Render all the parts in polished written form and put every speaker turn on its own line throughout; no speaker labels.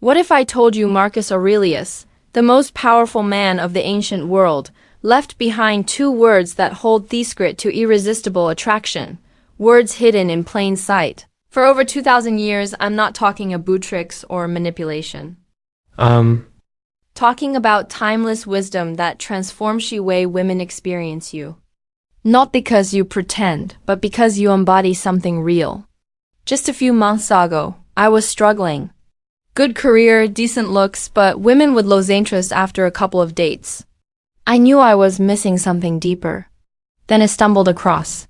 What if I told you Marcus Aurelius, the most powerful man of the ancient world, left behind two words that hold the secret to irresistible attraction, words hidden in plain sight? For over 2,000 years, I'm not talking about tricks or manipulation. Talking about timeless wisdom that transforms the way women experience you. Not because you pretend, but because you embody something real. Just a few months ago, I was struggling. Good career, decent looks, but women would lose interest after a couple of dates. I knew I was missing something deeper. Then I stumbled across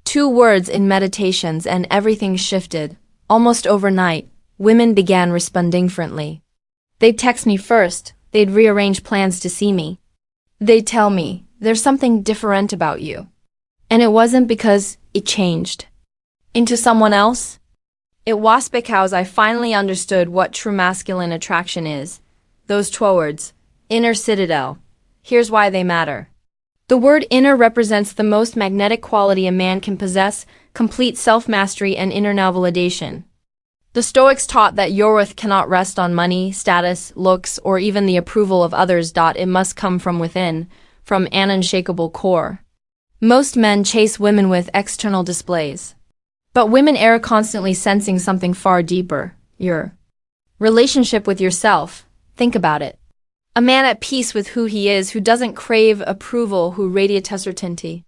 two words in meditations and everything shifted. Almost overnight, women began responding differently. They'd text me first, they'd rearrange plans to see me. They'd tell me, there's something different about you. And it wasn't because it changed into someone else. It was because I finally understood what true masculine attraction is. Those two words, inner citadel. Here's why they matter. The word inner represents the most magnetic quality a man can possess: complete self-mastery and inner validation. The Stoics taught that your worth cannot rest on money, status, looks, or even the approval of others. It must come from within, from an unshakable core. Most men chase women with external displays. But women are constantly sensing something far deeper: your relationship with yourself. Think about it. A man at peace with who he is, who doesn't crave approval, who radiates certainty.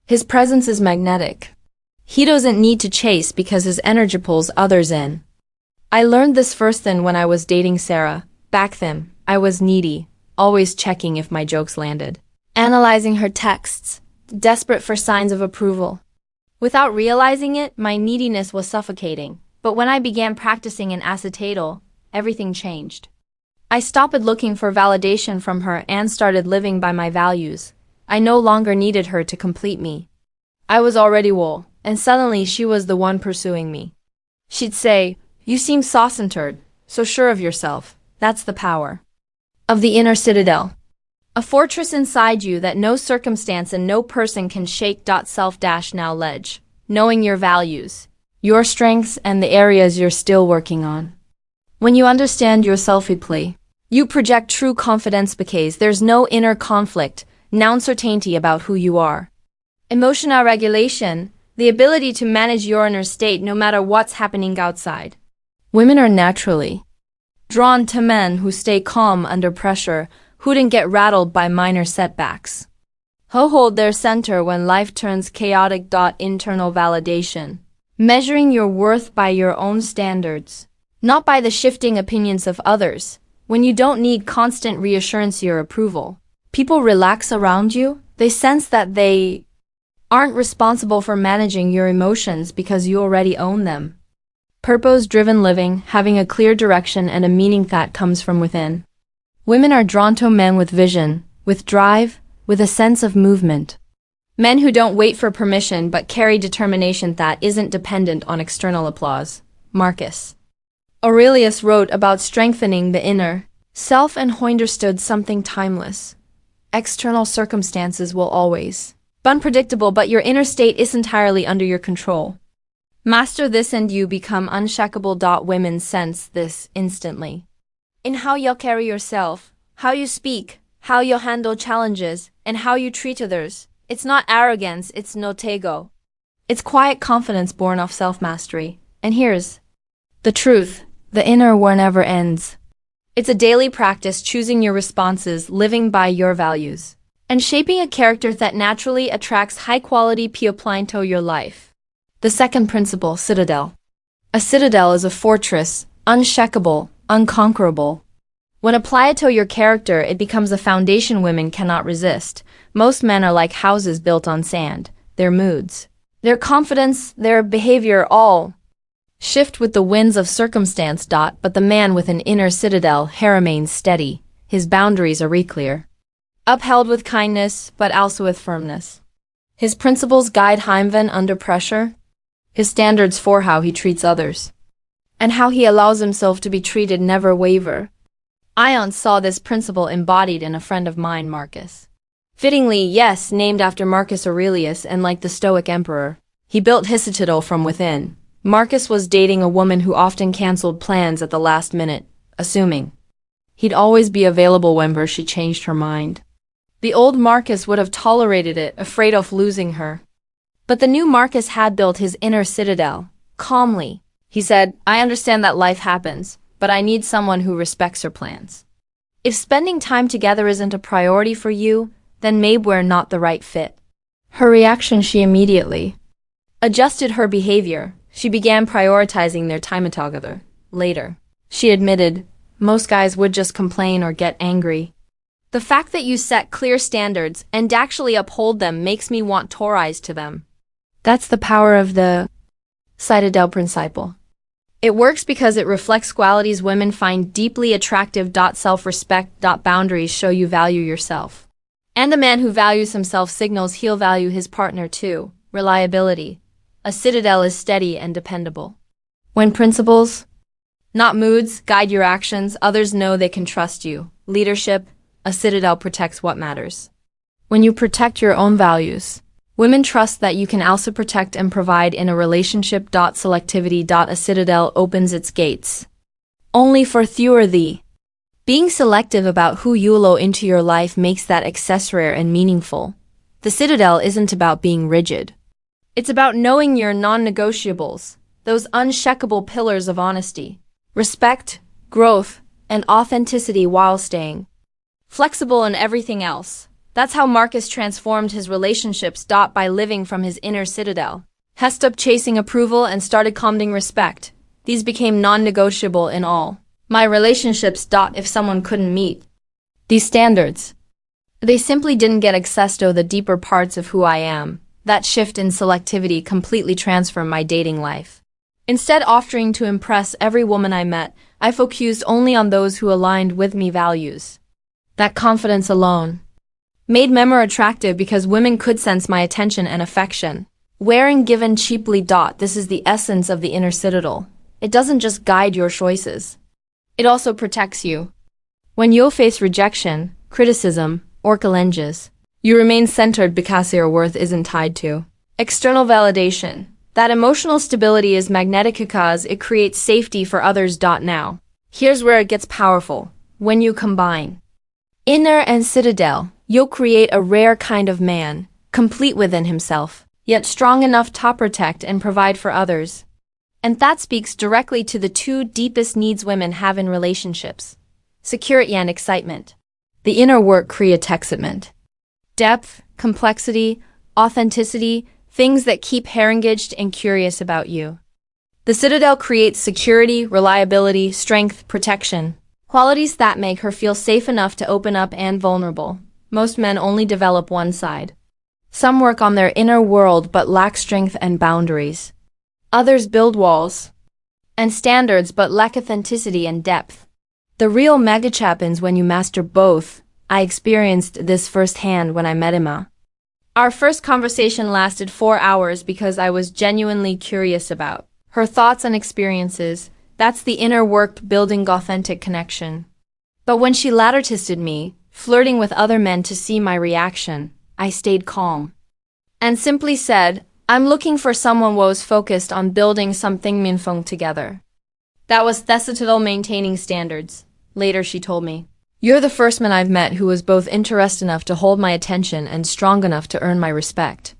His presence is magnetic. He doesn't need to chase because his energy pulls others in. I learned this first then when I was dating Sarah. Back then, I was needy, always checking if my jokes landed, analyzing her texts, desperate for signs of approval. Without realizing it, my neediness was suffocating. But when I began practicing in acetate, everything changed. I stopped looking for validation from her and started living by my values. I no longer needed her to complete me. I was already whole, and suddenly she was the one pursuing me. She'd say, "You seem so-centered, so sure of yourself." That's the power of the inner citadel. A fortress inside you that no circumstance and no person can shake. Self-now ledge. Knowing your values, your strengths, and the areas you're still working on. When you understand yourself deeply, you project true confidence because there's no inner conflict, no uncertainty about who you are. Emotional regulation, the ability to manage your inner state no matter what's happening outside. Women are naturally drawn to men who stay calm under pressure, who didn't get rattled by minor setbacks. Who hold their center when life turns chaotic. Internal validation. Measuring your worth by your own standards, not by the shifting opinions of others. When you don't need constant reassurance or approval, people relax around you. They sense that they aren't responsible for managing your emotions because you already own them. Purpose-driven living, having a clear direction and a meaning that comes from within. Women are drawn to men with vision, with drive, with a sense of movement. Men who don't wait for permission but carry determination that isn't dependent on external applause. Marcus Aurelius wrote about strengthening the inner self and understood something timeless. External circumstances will always be unpredictable, but your inner state is entirely under your control. Master this and you become unshakable. Women sense this instantly. In how you'll carry yourself, how you speak, how you'll handle challenges, and how you treat others. It's not arrogance, it's not ego. It's quiet confidence born of self-mastery. And here's the truth: the inner war never ends. It's a daily practice, choosing your responses, living by your values, and shaping a character that naturally attracts high-quality people applying to your life. The second principle, citadel. A citadel is a fortress, unshakable, unconquerable. When applied to your character, it becomes a foundation women cannot resist. Most men are like houses built on sand. Their moods, their confidence, their behavior all shift with the winds of circumstance. But the man with an inner citadel remains steady. His boundaries are clear, upheld with kindness, but also with firmness. His principles guide him under pressure. His standards for how he treats others and how he allows himself to be treated never waver. Ion saw this principle embodied in a friend of mine, Marcus. Fittingly, yes, named after Marcus Aurelius, and like the Stoic emperor, he built his citadel from within. Marcus was dating a woman who often canceled plans at the last minute, assuming he'd always be available whenever she changed her mind. The old Marcus would have tolerated it, afraid of losing her. But the new Marcus had built his inner citadel. Calmly, he said, I understand that life happens, but I need someone who respects her plans. If spending time together isn't a priority for you, then maybe we're not the right fit. Her reaction, she immediately adjusted her behavior. She began prioritizing their time together. Later, she admitted, most guys would just complain or get angry. The fact that you set clear standards and actually uphold them makes me want to rise to them. That's the power of the Citadel Principle. It works because it reflects qualities women find deeply attractive. Self-respect. Boundaries show you value yourself. And a man who values himself signals he'll value his partner too. Reliability. A citadel is steady and dependable. When principles, not moods, guide your actions, others know they can trust you. Leadership. A citadel protects what matters. When you protect your own values, women trust that you can also protect and provide in a relationship. Selectivity. A citadel opens its gates only for fewer thee. Being selective about who you allow into your life makes that accessory and meaningful. The citadel isn't about being rigid. It's about knowing your non-negotiables, those unshakable pillars of honesty, respect, growth, and authenticity while staying flexible in everything else. That's how Marcus transformed his relationships. By living from his inner citadel. He stopped chasing approval and started commanding respect. These became non-negotiable in all my relationships. If someone couldn't meet these standards, they simply didn't get access to the deeper parts of who I am. That shift in selectivity completely transformed my dating life. Instead of offering to impress every woman I met, I focused only on those who aligned with me values. That confidence alone made me more attractive because women could sense my attention and affection. Wearing given cheaply. This is the essence of the inner citadel. It doesn't just guide your choices. It also protects you. When you'll face rejection, criticism, or challenges, you remain centered because your worth isn't tied to external validation. That emotional stability is magnetic because it creates safety for others. Now, here's where it gets powerful. When you combine inner and citadel, you'll create a rare kind of man, complete within himself, yet strong enough to protect and provide for others. And that speaks directly to the two deepest needs women have in relationships: security and excitement. The inner work creates excitement, depth, complexity, authenticity, things that keep her engaged and curious about you. The citadel creates security, reliability, strength, protection, qualities that make her feel safe enough to open up and vulnerable. Most men only develop one side. Some work on their inner world but lack strength and boundaries. Others build walls and standards but lack authenticity and depth. The real magic happens when you master both. I experienced this firsthand when I met Emma. Our first conversation lasted 4 hours because I was genuinely curious about her thoughts and experiences. That's the inner work, building authentic connection. But when she later tested me, flirting with other men to see my reaction, I stayed calm and simply said, I'm looking for someone who was focused on building something meaningful together. That was Thessatical maintaining standards. Later she told me, you're the first man I've met who was both interested enough to hold my attention and strong enough to earn my respect.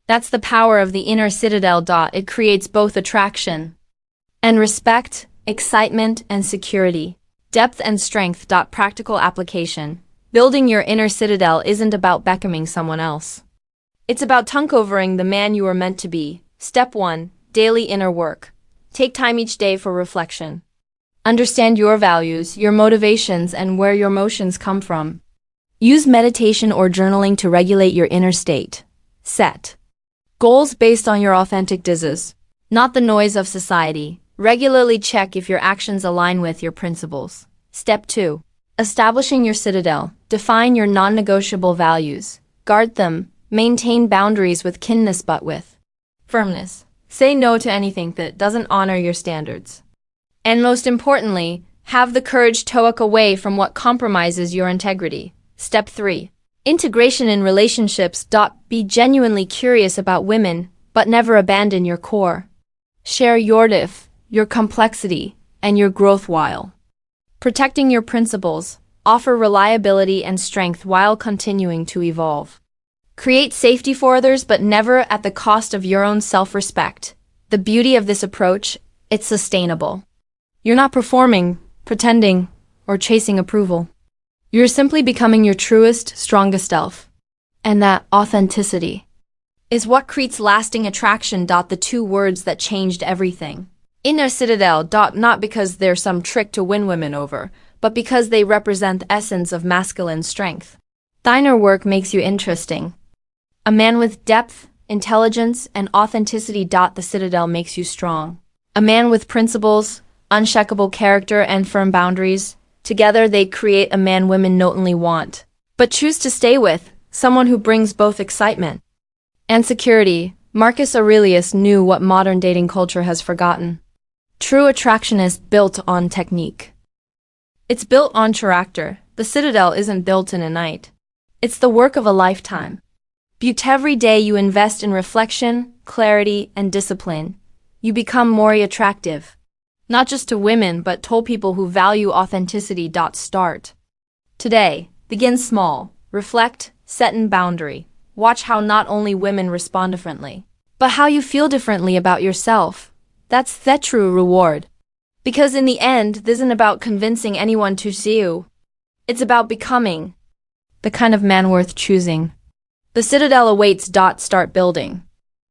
That's the power of the inner citadel. It creates both attraction and respect, excitement and security, depth and strength. Practical application. Building your inner citadel isn't about becoming someone else. It's about uncovering the man you are meant to be. Step 1. Daily inner work. Take time each day for reflection. Understand your values, your motivations, and where your emotions come from. Use meditation or journaling to regulate your inner state. Set goals based on your authentic desires, not the noise of society. Regularly check if your actions align with your principles. Step 2. Establishing your citadel. Define your non-negotiable values. Guard them. Maintain boundaries with kindness but with firmness. Say no to anything that doesn't honor your standards. And most importantly, have the courage to walk away from what compromises your integrity. Step 3. Integration in relationships. Be genuinely curious about women, but never abandon your core. Share your depth, your complexity, and your growth while Protecting your principles, offer reliability and strength while continuing to evolve. Create safety for others but never at the cost of your own self-respect. The beauty of this approach, it's sustainable. You're not performing, pretending, or chasing approval. You're simply becoming your truest, strongest self. And that authenticity is what creates lasting attraction. The two words that changed everything. Inner citadel. Not because they're some trick to win women over, but because they represent the essence of masculine strength. Inner work makes you interesting. A man with depth, intelligence, and authenticity. The citadel makes you strong. A man with principles, unshakable character, and firm boundaries. Together they create a man women not only want, but choose to stay with, someone who brings both excitement and security. Marcus Aurelius knew what modern dating culture has forgotten. True attraction is built on technique. It's built on character. The citadel isn't built in a night. It's the work of a lifetime. But every day you invest in reflection, clarity, and discipline, you become more attractive. Not just to women, but to people who value authenticity. Start today. Begin small. Reflect, set an boundary. Watch how not only women respond differently, but how you feel differently about yourself. That's the true reward. Because in the end, this isn't about convincing anyone to see you. It's about becoming the kind of man worth choosing. The citadel awaits. Start building.